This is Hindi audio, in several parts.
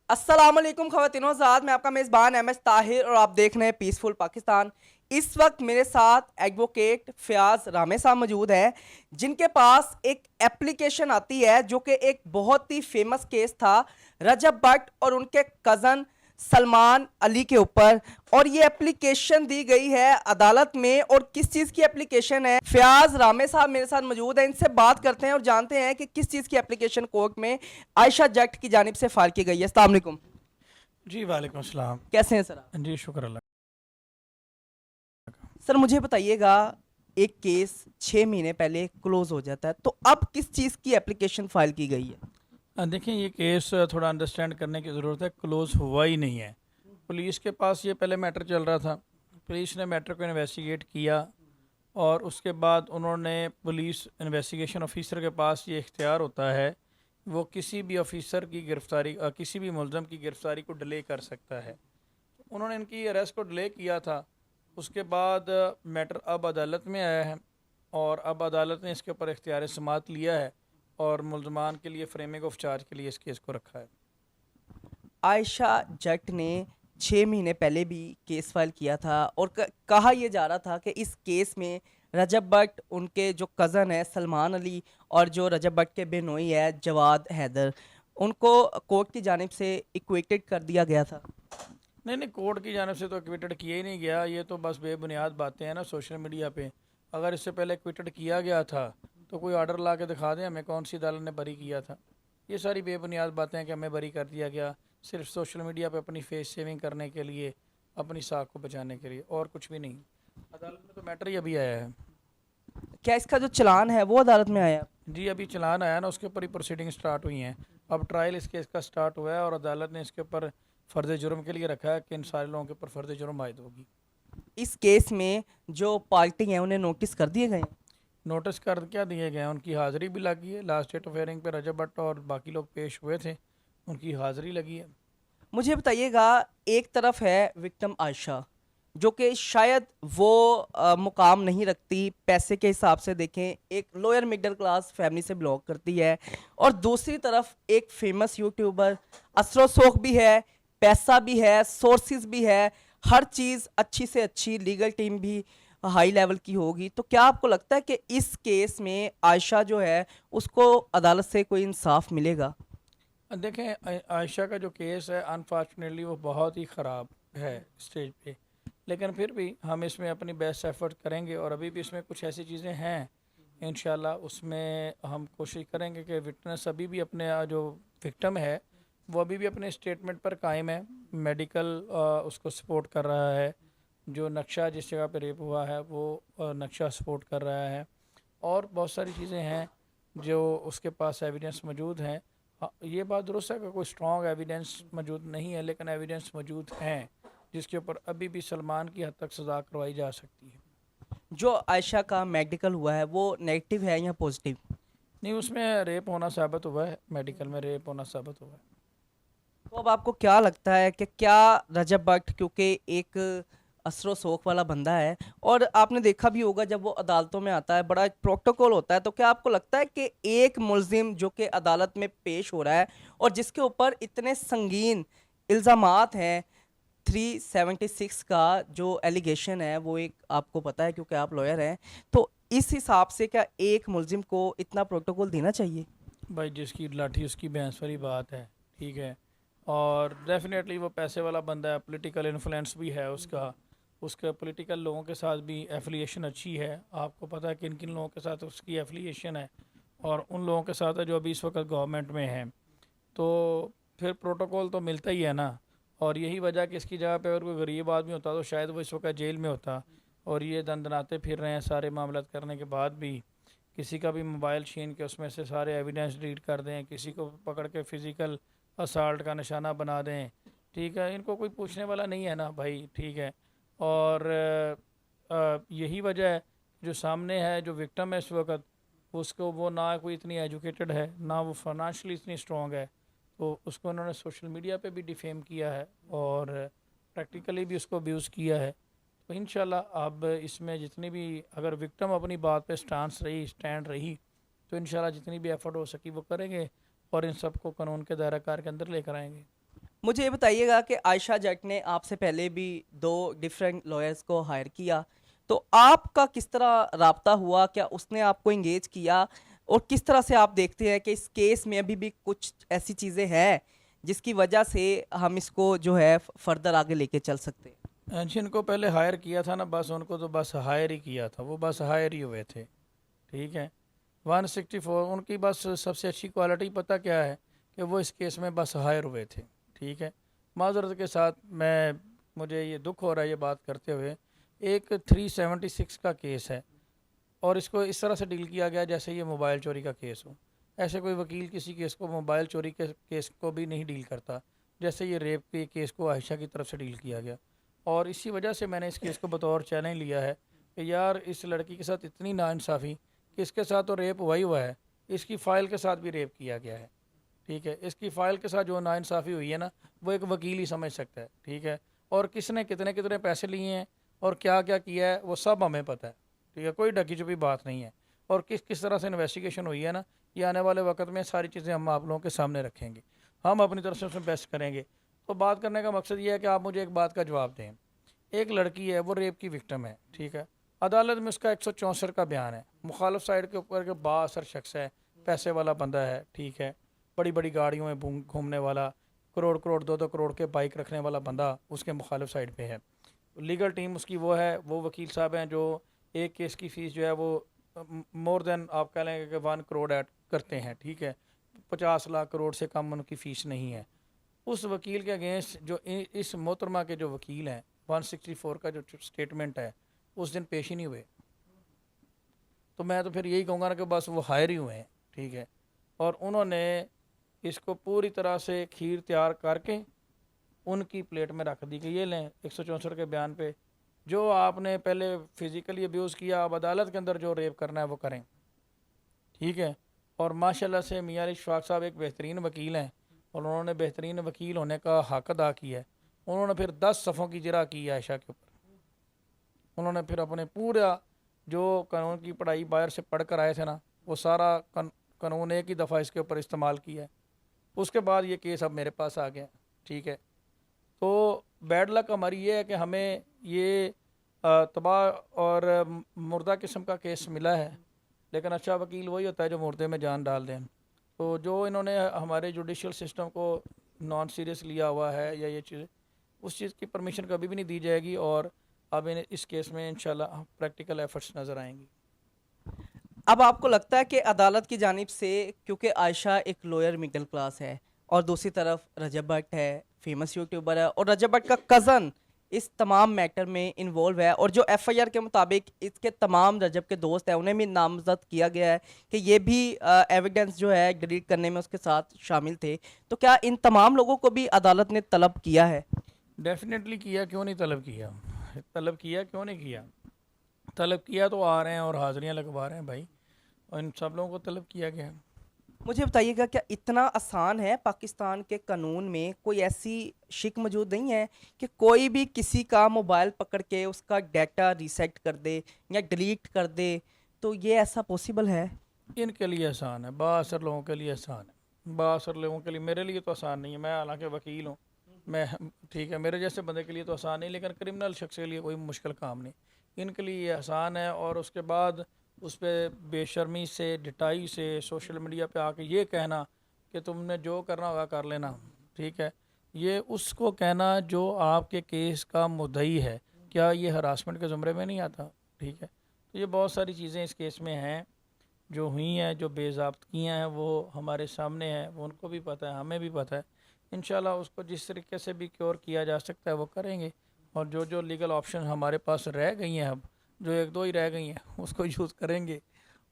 अस्सलामुअलैकुम ख़वातीनो हज़रात, मैं आपका मेज़बान एमएच ताहिर और आप देख रहे हैं पीसफुल पाकिस्तान। इस वक्त मेरे साथ एडवोकेट फ़याज़ रामे साहब मौजूद हैं, जिनके पास एक एप्लीकेशन आती है जो कि एक बहुत ही फेमस केस था रजब भट्ट और उनके कज़न सलमान अली के ऊपर। और ये एप्लीकेशन दी गई है अदालत में। और किस चीज़ की एप्लीकेशन है, फ़याज़ रामे साहब मेरे साथ मौजूद हैं, इनसे बात करते हैं और जानते हैं कि किस चीज़ की एप्लीकेशन कोर्ट में आयशा जट की जानिब से फाइल की गई है। अस्सलाम वालेकुम। जी, वालेकुम अस्सलाम। कैसे हैं सर आप? जी, शुक्र अल्लाह का। सर मुझे बताइएगा, एक केस 6 महीने पहले क्लोज हो जाता है, तो अब किस चीज़ की एप्लीकेशन फाइल की गई है? देखिए, ये केस थोड़ा अंडरस्टैंड करने की ज़रूरत है। क्लोज़ हुआ ही नहीं है। पुलिस के पास ये पहले मैटर चल रहा था। पुलिस ने मैटर को इन्वेस्टिगेट किया और उसके बाद उन्होंने पुलिस इन्वेस्टिगेशन ऑफिसर के पास ये इख्तियार होता है, वो किसी भी ऑफिसर की गिरफ़्तारी किसी भी मुलज़म की गिरफ़्तारी को डिले कर सकता है। उन्होंने इनकी अरेस्ट को डिले किया था। उसके बाद मैटर अब अदालत में आया है और अब अदालत ने इसके ऊपर इख्तियार समाअत लिया है और मुल्ज़मान के लिए फ्रेमिंग ऑफ चार्ज के लिए इस केस को रखा है। आयशा जट ने 6 महीने पहले भी केस फाइल किया था और कहा यह जा रहा था कि इस केस में रजब भट्ट, उनके जो कज़न है सलमान अली, और जो रजब भट्ट के बेनोई है जवाद हैदर, उनको कोर्ट की जानिब से इक्वेटेड कर दिया गया था। नहीं नहीं, कोर्ट की जानब से तो एक्विटेड किया ही नहीं गया। ये तो बस बेबुनियाद बातें हैं ना सोशल मीडिया पे। अगर इससे पहले एक्विटेड किया गया था तो कोई ऑर्डर ला के दिखा दें हमें कौन सी अदालत ने बरी किया था। ये सारी बेबुनियाद बातें हैं कि हमें बरी कर दिया गया सिर्फ सोशल मीडिया पे अपनी फेस सेविंग करने के लिए, अपनी साख को बचाने के लिए, और कुछ भी नहीं। अदालत में तो मैटर ही अभी आया है। क्या इसका जो चलान है वो अदालत में आया? जी, अभी चलान आया ना, उसके ऊपर ही प्रोसीडिंग स्टार्ट हुई हैं। अब ट्रायल इस केस का स्टार्ट हुआ है और अदालत ने इसके ऊपर फ़र्ज़ जुर्म के लिए रखा है कि इन सारे लोगों के ऊपर फ़र्ज़ जुर्म आयद होगी। इस केस में जो पार्टी है उन्हें नोटिस कर दिए गए हैं? नोटिस कर क्या दिए गए हैं, उनकी हाज़िरी भी लगी है। लास्ट डेट ऑफ हेयरिंग पे रजब भट्ट और बाकी लोग पेश हुए थे, उनकी हाज़िरी लगी है। मुझे बताइएगा, एक तरफ है विक्टिम आयशा, जो कि शायद वो मुकाम नहीं रखती, पैसे के हिसाब से देखें एक लोअर मिडिल क्लास फैमिली से बिलोंग करती है, और दूसरी तरफ एक फेमस यूट्यूबर असरो सोख भी है, पैसा भी है, सोर्सेज भी है, हर चीज़ अच्छी से अच्छी, लीगल टीम भी हाई लेवल की होगी। तो क्या आपको लगता है कि इस केस में आयशा जो है उसको अदालत से कोई इंसाफ मिलेगा? देखें, आयशा का जो केस है अनफॉर्चुनेटली वो बहुत ही ख़राब है स्टेज पे, लेकिन फिर भी हम इसमें अपनी बेस्ट एफर्ट करेंगे और अभी भी इसमें कुछ ऐसी चीज़ें हैं इंशाल्लाह उसमें हम कोशिश करेंगे कि विटनेस अभी भी अपने जो विक्टिम है वो अभी भी अपने स्टेटमेंट पर कायम है। मेडिकल उसको सपोर्ट कर रहा है। जो नक्शा जिस जगह पे रेप हुआ है वो नक्शा सपोर्ट कर रहा है और बहुत सारी चीज़ें हैं जो उसके पास एविडेंस मौजूद हैं। हाँ, ये बात दुरुस्त है कि कोई स्ट्रॉन्ग एविडेंस मौजूद नहीं है, लेकिन एविडेंस मौजूद हैं जिसके ऊपर अभी भी सलमान की हद तक सज़ा करवाई जा सकती है। जो आयशा का मेडिकल हुआ है वो नेगेटिव है या पॉजिटिव? नहीं, उसमें रेप होना साबित हुआ है, मेडिकल में रेप होना साबित हुआ है। तो अब आपको क्या लगता है कि क्या रजब भट्ट, क्योंकि एक असरो सोख वाला बंदा है और आपने देखा भी होगा जब वो अदालतों में आता है बड़ा एक प्रोटोकॉल होता है, तो क्या आपको लगता है कि एक मुलजिम जो कि अदालत में पेश हो रहा है और जिसके ऊपर इतने संगीन इल्ज़ामात हैं, 376 का जो एलिगेशन है वो, एक आपको पता है क्योंकि आप लॉयर हैं, तो इस हिसाब से क्या एक मुलजिम को इतना प्रोटोकॉल देना चाहिए? भाई, जिसकी लाठी उसकी भैंस वाली बात है, ठीक है। और डेफिनेटली वो पैसे वाला बंदा है, पॉलिटिकल इन्फ्लुएंस भी है उसका। उसके पॉलिटिकल लोगों के साथ भी एफिलिएशन अच्छी है। आपको पता है किन किन लोगों के साथ उसकी एफिलिएशन है और उन लोगों के साथ है जो अभी इस वक्त गवर्नमेंट में हैं। तो फिर प्रोटोकॉल तो मिलता ही है ना। और यही वजह कि इसकी जगह पे अगर कोई गरीब आदमी होता तो शायद वो इस वक्त जेल में होता और ये दंदनाते फिर रहे हैं सारे मामला करने के बाद भी। किसी का भी मोबाइल छीन के उसमें से सारे एविडेंस डिलीट कर दें, किसी को पकड़ के फिज़िकल असाल्ट का निशाना बना दें, ठीक है। इनको कोई पूछने वाला नहीं है ना भाई, ठीक है। और यही वजह है जो सामने है, जो विक्टिम है इस वक्त, उसको वो ना कोई इतनी एजुकेटेड है ना वो फाइनेंशियली इतनी स्ट्रॉन्ग है, तो उसको उन्होंने सोशल मीडिया पे भी डिफेम किया है और प्रैक्टिकली भी उसको अब्यूज़ किया है। तो इंशाल्लाह अब इसमें जितनी भी अगर विक्टिम अपनी बात पे स्टैंड रही तो इंशाल्लाह जितनी भी एफर्ट हो सकी वो करेंगे और इन सबको कानून के दायरा कार के अंदर लेकर आएंगे। मुझे ये बताइएगा कि आयशा जट ने आपसे पहले भी 2 डिफरेंट लॉयर्स को हायर किया, तो आपका किस तरह राब्ता हुआ? क्या उसने आपको एंगेज किया? और किस तरह से आप देखते हैं कि इस केस में अभी भी कुछ ऐसी चीज़ें हैं जिसकी वजह से हम इसको जो है फर्दर आगे लेके चल सकते हैं? जिनको पहले हायर किया था ना, बस उनको तो बस हायर ही किया था, वो बस हायर ही हुए थे। ठीक है, 164 उनकी बस सबसे अच्छी क्वालिटी पता क्या है कि वो इस केस में बस हायर हुए थे। ठीक है, माजरत के साथ मुझे ये दुख हो रहा है ये बात करते हुए। एक 376 का केस है और इसको इस तरह से डील किया गया जैसे ये मोबाइल चोरी का केस हो। ऐसे कोई वकील किसी केस को मोबाइल चोरी के केस को भी नहीं डील करता जैसे ये रेप के केस को आयशा की तरफ से डील किया गया। और इसी वजह से मैंने इस केस को बतौर चैलेंज लिया है कि यार इस लड़की के साथ इतनी नाइंसाफ़ी कि इसके साथ तो रेप हुआ ही हुआ है, इसकी फ़ाइल के साथ भी रेप किया गया है। ठीक है, इसकी फ़ाइल के साथ जो नाइंसाफ़ी हुई है ना, वो एक वकील ही समझ सकता है। ठीक है, और किसने कितने कितने पैसे लिए हैं और क्या क्या किया है वो सब हमें पता है। ठीक है, कोई ढकी छुपी बात नहीं है। और किस किस तरह से इन्वेस्टिगेशन हुई है ना, ये आने वाले वक्त में सारी चीज़ें हम आप लोगों के सामने रखेंगे, हम अपनी तरफ से उसमें बेस्ट करेंगे। तो बात करने का मकसद ये है कि आप मुझे एक बात का जवाब दें। एक लड़की है, वो रेप की विक्टिम है। ठीक है, अदालत में उसका 164 का बयान है, मुखालिफ साइड के ऊपर के बासर शख्स है, पैसे वाला बंदा है। ठीक है, बड़ी बड़ी गाड़ियों में घूमने वाला, करोड़ करोड़ 2-2 करोड़ के बाइक रखने वाला बंदा उसके मुखालिफ साइड पे है। लीगल टीम उसकी वो है, वो वकील साहब हैं जो एक केस की फ़ीस जो है वो मोर देन आप कह लेंगे कि 1 करोड़ ऐड करते हैं। ठीक है, 50 लाख करोड़ से कम उनकी फ़ीस नहीं है। उस वकील के अगेंस्ट जो इस मोहतरमा के जो वकील हैं, 164 का जो स्टेटमेंट है उस दिन पेश ही नहीं हुए। तो मैं तो फिर यही कहूँगा ना कि बस वो हायर ही हुए हैं। ठीक है, और उन्होंने इसको पूरी तरह से खीर तैयार करके उनकी प्लेट में रख दी कि ये लें 164 के बयान पे, जो आपने पहले फिज़िकली अब्यूज़ किया, अब अदालत के अंदर जो रेप करना है वो करें। ठीक है, और माशाल्लाह से मियां अली इशफाक साहब एक बेहतरीन वकील हैं और उन्होंने बेहतरीन वकील होने का हक अदा किया है। उन्होंने फिर 10 सफ़ों की जरा की आयशा के ऊपर। उन्होंने फिर अपने पूरा जो कानून की पढ़ाई बाहर से पढ़ कर आए थे ना, वो सारा कानून एक ही दफ़ा इसके ऊपर इस्तेमाल किया है। उसके बाद ये केस अब मेरे पास आ गया। ठीक है, तो बैड लक हमारी ये है कि हमें ये तबाह और मुर्दा किस्म का केस मिला है, लेकिन अच्छा वकील वही होता है जो मुर्दे में जान डाल दें। तो जो इन्होंने हमारे जुडिशल सिस्टम को नॉन सीरियस लिया हुआ है या ये चीज़, उस चीज़ की परमिशन कभी भी नहीं दी जाएगी। और अब इस केस में इंशाल्लाह प्रैक्टिकल एफर्ट्स नज़र आएंगी। अब आपको लगता है कि अदालत की जानिब से, क्योंकि आयशा एक लोअर मिडिल क्लास है और दूसरी तरफ रजब भट्ट है, फेमस यूट्यूबर है, और रजब भट्ट का कज़न इस तमाम मैटर में इन्वॉल्व है, और जो एफआईआर के मुताबिक इसके तमाम रजब के दोस्त हैं उन्हें भी नामजद किया गया है कि ये भी एविडेंस जो है डिलीट करने में उसके साथ शामिल थे, तो क्या इन तमाम लोगों को भी अदालत ने तलब किया है? डेफिनेटली किया, क्यों नहीं तलब किया? तलब किया, क्यों नहीं किया? तलब किया तो आ रहे हैं और हाज़िरियाँ लगवा रहे हैं भाई, और इन सब लोगों को तलब किया गया है। मुझे बताइएगा, क्या इतना आसान है? पाकिस्तान के कानून में कोई ऐसी शिक मौजूद नहीं है कि कोई भी किसी का मोबाइल पकड़ के उसका डाटा रीसेट कर दे या डिलीट कर दे? तो ये ऐसा पॉसिबल है? इनके लिए आसान है, बासर लोगों के लिए आसान है, बासर लोगों के लिए। मेरे लिए तो आसान नहीं है, मैं हालांकि वकील हूँ, मैं ठीक है, मेरे जैसे बंदे के लिए तो आसान नहीं, लेकिन क्रिमिनल शख्स के लिए कोई मुश्किल काम नहीं। इनके लिए ये आसान है। और उसके बाद उस पर बेशर्मी से, डिटाई से सोशल मीडिया पे आके ये कहना कि तुमने जो करना होगा कर लेना। ठीक है, ये उसको कहना जो आपके केस का मुद्दई है, क्या ये हरासमेंट के ज़ुमरे में नहीं आता? ठीक है, तो ये बहुत सारी चीज़ें इस केस में हैं जो हुई हैं, जो बेज़ाब्तियाँ हैं, वो हमारे सामने हैं, वो उनको भी पता है, हमें भी पता है। इंशाल्लाह उसको जिस तरीके से भी क्योर किया जा सकता है वो करेंगे। और जो जो लीगल ऑप्शन हमारे पास रह गई हैं, अब जो 1-2 ही रह गई हैं, उसको यूज़ करेंगे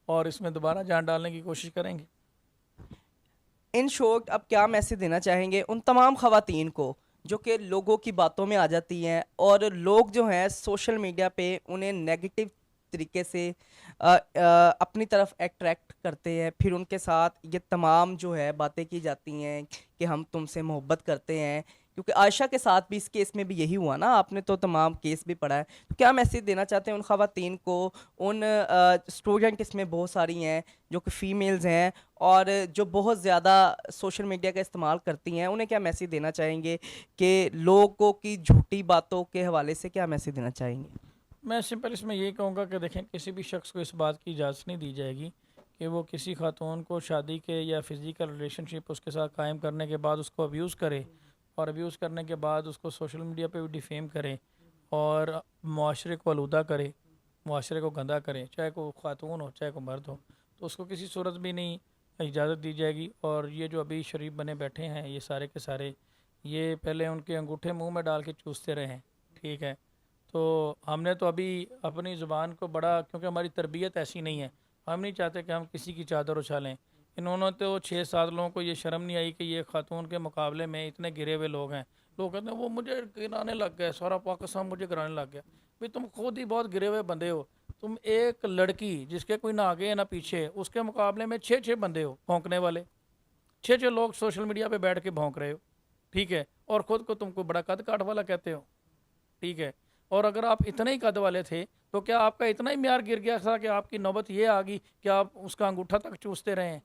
और इसमें दोबारा जान डालने की कोशिश करेंगे। इन शॉर्ट, अब क्या मैसेज देना चाहेंगे उन तमाम ख़वातीन को जो कि लोगों की बातों में आ जाती हैं और लोग जो हैं सोशल मीडिया पे उन्हें नेगेटिव तरीके से अपनी तरफ अट्रैक्ट करते हैं, फिर उनके साथ ये तमाम जो है बातें की जाती हैं कि हम तुमसे मोहब्बत करते हैं क्योंकि आयशा के साथ भी इस केस में भी यही हुआ ना, आपने तो तमाम केस भी पढ़ा है, तो क्या मैसेज देना चाहते हैं उन खवातीन को, उन स्टूडेंट इसमें बहुत सारी हैं जो कि फ़ीमेल्स हैं और जो बहुत ज़्यादा सोशल मीडिया का इस्तेमाल करती हैं, उन्हें क्या मैसेज देना चाहेंगे कि लोगों की झूठी बातों के हवाले से क्या मैसेज देना चाहेंगे? मैं सिंपल इसमें यही कहूँगा कि देखें, किसी भी शख्स को इस बात की इजाज़त नहीं दी जाएगी कि वो किसी खातून को शादी के या फिज़िकल रिलेशनशिप उसके साथ कायम करने के बाद उसको अब्यूज़ करे, और अब्यूज़ करने के बाद उसको सोशल मीडिया पे भी डिफेम करे और मुआशरे को आलूदा करे, मुआशरे को गंदा करे, चाहे को खातून हो चाहे को मर्द हो, तो उसको किसी सूरत भी नहीं इजाज़त दी जाएगी। और ये जो अभी शरीफ बने बैठे हैं ये सारे के सारे, ये पहले उनके अंगूठे मुंह में डाल के चूसते रहे हैं, ठीक है। तो हमने तो अभी अपनी ज़ुबान को बड़ा, क्योंकि हमारी तरबियत ऐसी नहीं है, हम नहीं चाहते कि हम किसी की चादर उछालें। इन्होंने तो 6-7 लोगों को ये शर्म नहीं आई कि ये खातून के मुकाबले में इतने गिरे हुए लोग हैं। लोग कहते हैं वो मुझे गिराने लग गए, सारा पाकिस्तान मुझे गिराने लग गया। भाई तुम खुद ही बहुत गिरे हुए बंदे हो। तुम एक लड़की जिसके कोई ना आगे ना पीछे, उसके मुकाबले में 6-6 बंदे हो भौंकने वाले, 6-6 लोग सोशल मीडिया पे बैठ के भौंक रहे हो, ठीक है, और ख़ुद को तुमको बड़ा कद काठ वाला कहते हो, ठीक है। और अगर आप इतने ही कद वाले थे तो क्या आपका इतना ही म्यार गिर गया था कि आपकी नौबत ये आ गई कि आप उसका अंगूठा तक चूसते रहें,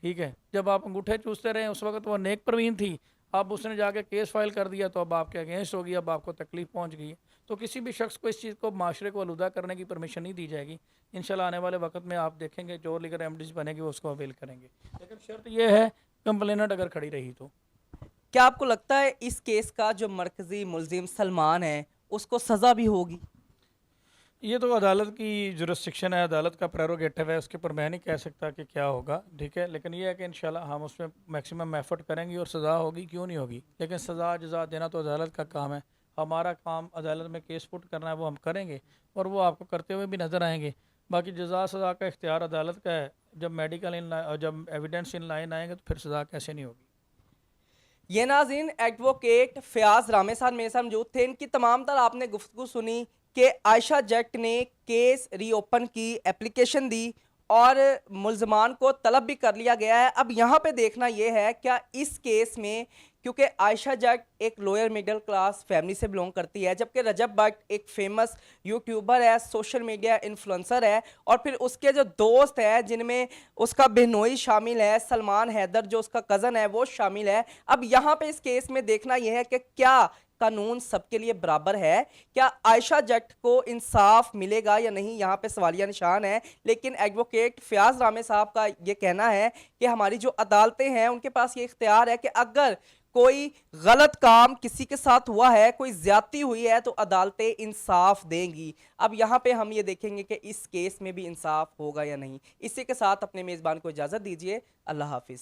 ठीक है। जब आप अंगूठे चूसते रहे उस वक्त वो नेक प्रवीण थी, अब उसने जाके केस फाइल कर दिया तो अब आपके अगेंस्ट होगी, अब आपको तकलीफ पहुंच गई है। तो किसी भी शख्स को इस चीज़ को माशरे को आलूदा करने की परमिशन नहीं दी जाएगी। इंशाल्लाह आने वाले वक्त में आप देखेंगे जो लीगल रेमडीज बनेगी वो उसको अवेल करेंगे, लेकिन शर्त यह है कंप्लेनेंट अगर खड़ी रही तो। क्या आपको लगता है इस केस का जो मरकज़ी मुलजिम सलमान है उसको सज़ा भी होगी? ये तो अदालत की जुरिस्डिक्शन है, अदालत का प्रेरोगेटिव है, उसके ऊपर मैं नहीं कह सकता कि क्या होगा, ठीक है। लेकिन ये है कि इंशाल्लाह हम उसमें मैक्सिमम एफर्ट करेंगे और सज़ा होगी, क्यों नहीं होगी। लेकिन सज़ा जज़ा देना तो अदालत का काम है, हमारा काम अदालत में केस पुट करना है, वो हम करेंगे और वो आपको करते हुए भी नज़र आएंगे। बाकी जज़ा सज़ा का इख्तियार अदालत का है, जब मेडिकल इन जब एविडेंस इन लाइन आएंगे तो फिर सज़ा कैसे नहीं होगी। ये नाज़रीन एडवोकेट फ़याज़ रामे साहब मेरे साथ मौजूद थे। इनकी तमाम तर आपने गुफ्तगू सुनी कि आयशा जट ने केस रीओपन की, एप्लीकेशन दी और मुल्ज़मान को तलब भी कर लिया गया है। अब यहाँ पे देखना ये है क्या इस केस में, क्योंकि आयशा जट एक लोअर मिडिल क्लास फैमिली से बिलोंग करती है, जबकि रजब भट्ट एक फेमस यूट्यूबर है, सोशल मीडिया इन्फ्लुएंसर है, और फिर उसके जो दोस्त हैं जिनमें उसका बिनोई शामिल है, सलमान हैदर जो उसका कज़न है वो शामिल है। अब यहाँ पे इस केस में देखना यह है कि क्या कानून सबके लिए बराबर है, क्या आयशा जट को इंसाफ मिलेगा या नहीं, यहाँ पे सवालिया निशान है। लेकिन एडवोकेट फ़याज़ रामे साहब का ये कहना है कि हमारी जो अदालतें हैं उनके पास ये इख्तियार है कि अगर कोई गलत काम किसी के साथ हुआ है, कोई ज्यादती हुई है, तो अदालतें इंसाफ देंगी। अब यहाँ पे हम ये देखेंगे कि इस केस में भी इंसाफ होगा या नहीं। इसी के साथ अपने मेज़बान को इजाज़त दीजिए। अल्लाह हाफिज़।